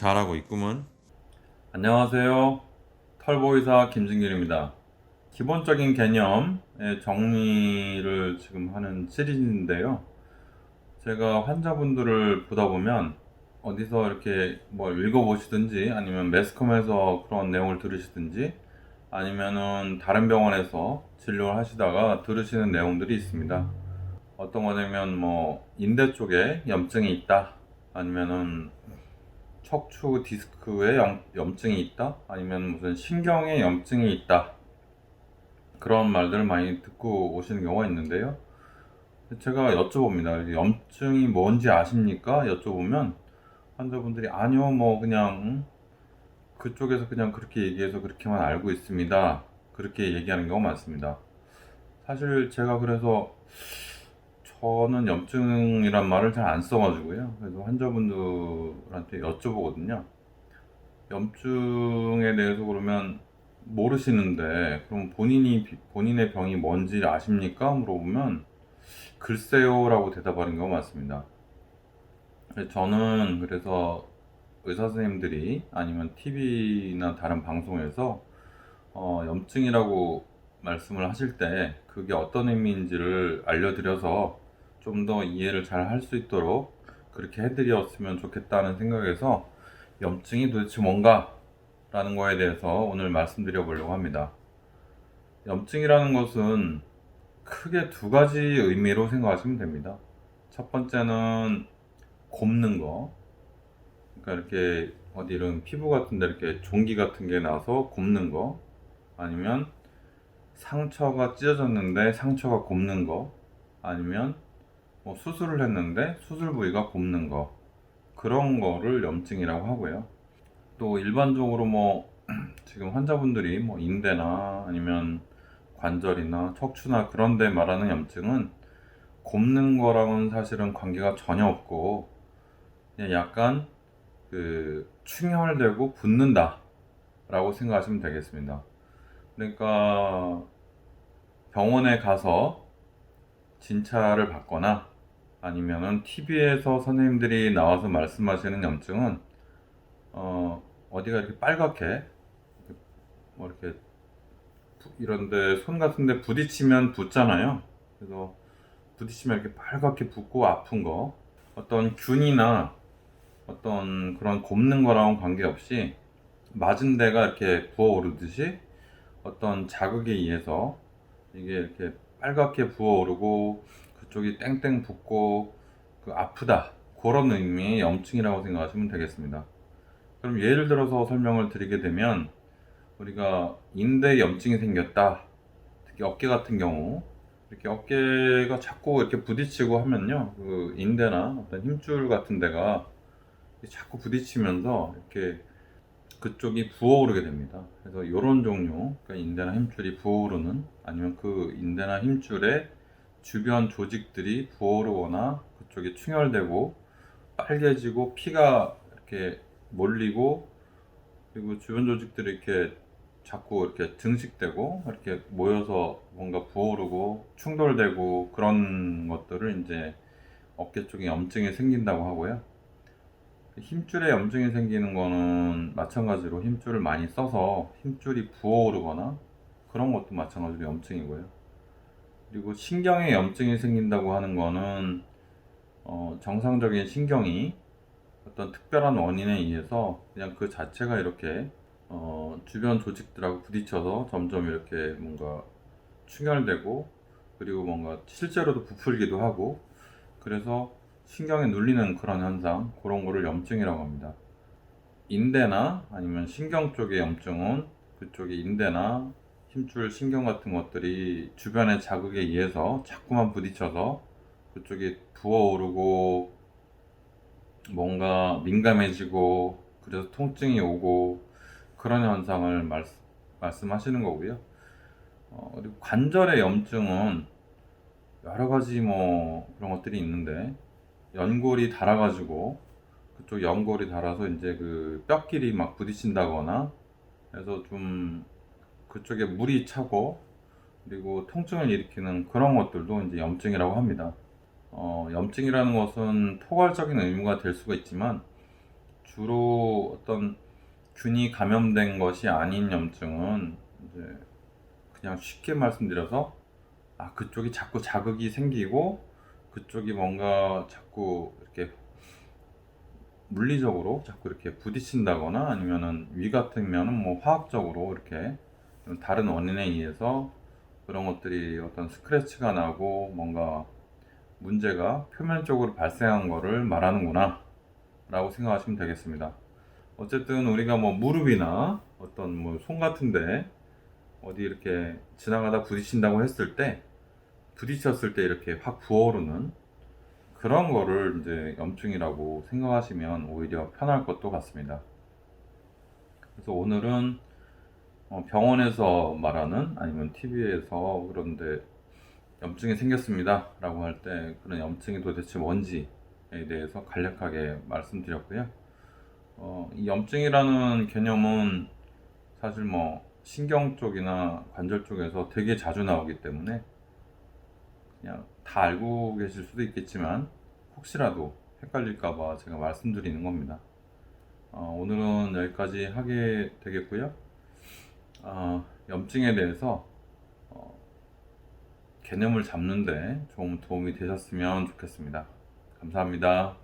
잘하고 있구먼. 안녕하세요. 털보이사 김진길입니다. 기본적인 개념의 정리를 지금 하는 시리즈인데요. 제가 환자분들을 보다 보면 어디서 이렇게 뭘 읽어보시든지 아니면 매스컴에서 그런 내용을 들으시든지 아니면은 다른 병원에서 진료를 하시다가 들으시는 내용들이 있습니다. 어떤 거냐면 뭐 인대 쪽에 염증이 있다, 아니면은 척추 디스크에 염증이 있다, 아니면 무슨 신경에 염증이 있다, 그런 말들을 많이 듣고 오시는 경우가 있는데요. 제가 여쭤봅니다. 염증이 뭔지 아십니까? 여쭤보면 환자분들이 아니요, 뭐 그냥 그쪽에서 그냥 그렇게 얘기해서 그렇게만 알고 있습니다, 그렇게 얘기하는 경우가 많습니다. 사실 제가 그래서 저는 염증이란 말을 잘 안 써가지고요. 그래서 환자분들한테 여쭤보거든요. 염증에 대해서 그러면 모르시는데 그럼 본인의 병이 뭔지 아십니까? 물어보면 글쎄요라고 대답하는 경우가 많습니다. 저는 그래서 의사 선생님들이 아니면 TV나 다른 방송에서 염증이라고 말씀을 하실 때 그게 어떤 의미인지를 알려드려서 좀 더 이해를 잘 할 수 있도록 그렇게 해드렸으면 좋겠다는 생각에서 염증이 도대체 뭔가 라는 거에 대해서 오늘 말씀드려 보려고 합니다. 염증이라는 것은 크게 두 가지 의미로 생각하시면 됩니다. 첫 번째는 곱는 거. 그러니까 이렇게 어디 이런 피부 같은 데 이렇게 종기 같은 게 나서 곱는 거. 아니면 상처가 찢어졌는데 상처가 곱는 거. 아니면 뭐 수술을 했는데 수술 부위가 곱는 거. 그런 거를 염증이라고 하고요. 또 일반적으로 뭐 지금 환자분들이 뭐 인대나 아니면 관절이나 척추나 그런 데 말하는 염증은 곱는 거랑은 사실은 관계가 전혀 없고 그냥 약간 그 충혈되고 붓는다 라고 생각하시면 되겠습니다. 그러니까 병원에 가서 진찰을 받거나 아니면은 TV에서 선생님들이 나와서 말씀하시는 염증은 어디가 이렇게 빨갛게 뭐 이렇게 이런데 손 같은데 부딪히면 붓잖아요. 그래서 부딪히면 이렇게 빨갛게 붓고 아픈 거, 어떤 균이나 어떤 그런 곱는 거랑은 관계없이 맞은 데가 이렇게 부어오르듯이 어떤 자극에 의해서 이게 이렇게 빨갛게 부어오르고 그쪽이 땡땡 붓고 그 아프다, 그런 의미의 염증이라고 생각하시면 되겠습니다. 그럼 예를 들어서 설명을 드리게 되면 우리가 인대 염증이 생겼다, 특히 어깨 같은 경우 이렇게 어깨가 자꾸 이렇게 부딪히고 하면요, 그 인대나 어떤 힘줄 같은 데가 자꾸 부딪히면서 이렇게 그쪽이 부어오르게 됩니다. 그래서 이런 종류, 그러니까 인대나 힘줄이 부어오르는, 아니면 그 인대나 힘줄의 주변 조직들이 부어오르거나 그쪽이 충혈되고 빨개지고 피가 이렇게 몰리고, 그리고 주변 조직들이 이렇게 자꾸 이렇게 증식되고 이렇게 모여서 뭔가 부어오르고 충돌되고, 그런 것들을 이제 어깨 쪽에 염증이 생긴다고 하고요. 힘줄에 염증이 생기는 거는 마찬가지로 힘줄을 많이 써서 힘줄이 부어오르거나 그런 것도 마찬가지로 염증이고요. 그리고 신경에 염증이 생긴다고 하는 거는 정상적인 신경이 어떤 특별한 원인에 의해서 그냥 그 자체가 이렇게 주변 조직들하고 부딪혀서 점점 이렇게 뭔가 충혈되고, 그리고 뭔가 실제로도 부풀기도 하고, 그래서 신경에 눌리는 그런 현상, 그런 거를 염증이라고 합니다. 인대나 아니면 신경 쪽의 염증은 그쪽의 인대나 힘줄 신경 같은 것들이 주변의 자극에 의해서 자꾸만 부딪혀서 그쪽이 부어오르고 뭔가 민감해지고 그래서 통증이 오고, 그런 현상을 말씀하시는 거고요. 그리고 관절의 염증은 여러 가지 뭐 그런 것들이 있는데, 연골이 닳아가지고 그쪽 연골이 닳아서 이제 그 뼈끼리 막 부딪힌다거나 해서 좀 그쪽에 물이 차고 그리고 통증을 일으키는 그런 것들도 이제 염증이라고 합니다. 염증이라는 것은 포괄적인 의미가 될 수가 있지만 주로 어떤 균이 감염된 것이 아닌 염증은 이제 그냥 쉽게 말씀드려서 그쪽이 자꾸 자극이 생기고 그쪽이 뭔가 자꾸 이렇게 물리적으로 자꾸 이렇게 부딪힌다거나 아니면은 위 같으면은 뭐 화학적으로 이렇게 좀 다른 원인에 의해서 그런 것들이 어떤 스크래치가 나고 뭔가 문제가 표면적으로 발생한 거를 말하는구나 라고 생각하시면 되겠습니다. 어쨌든 우리가 뭐 무릎이나 어떤 뭐 손 같은데 어디 이렇게 지나가다 부딪힌다고 했을 때 부딪혔을 때 이렇게 확 부어오르는 그런 거를 이제 염증이라고 생각하시면 오히려 편할 것도 같습니다. 그래서 오늘은 병원에서 말하는 아니면 TV에서 그런데 염증이 생겼습니다 라고 할 때 그런 염증이 도대체 뭔지에 대해서 간략하게 말씀드렸고요. 이 염증이라는 개념은 사실 뭐 신경 쪽이나 관절 쪽에서 되게 자주 나오기 때문에 그냥 다 알고 계실 수도 있겠지만 혹시라도 헷갈릴까봐 제가 말씀드리는 겁니다. 오늘은 여기까지 하게 되겠고요. 염증에 대해서 개념을 잡는데 좀 도움이 되셨으면 좋겠습니다. 감사합니다.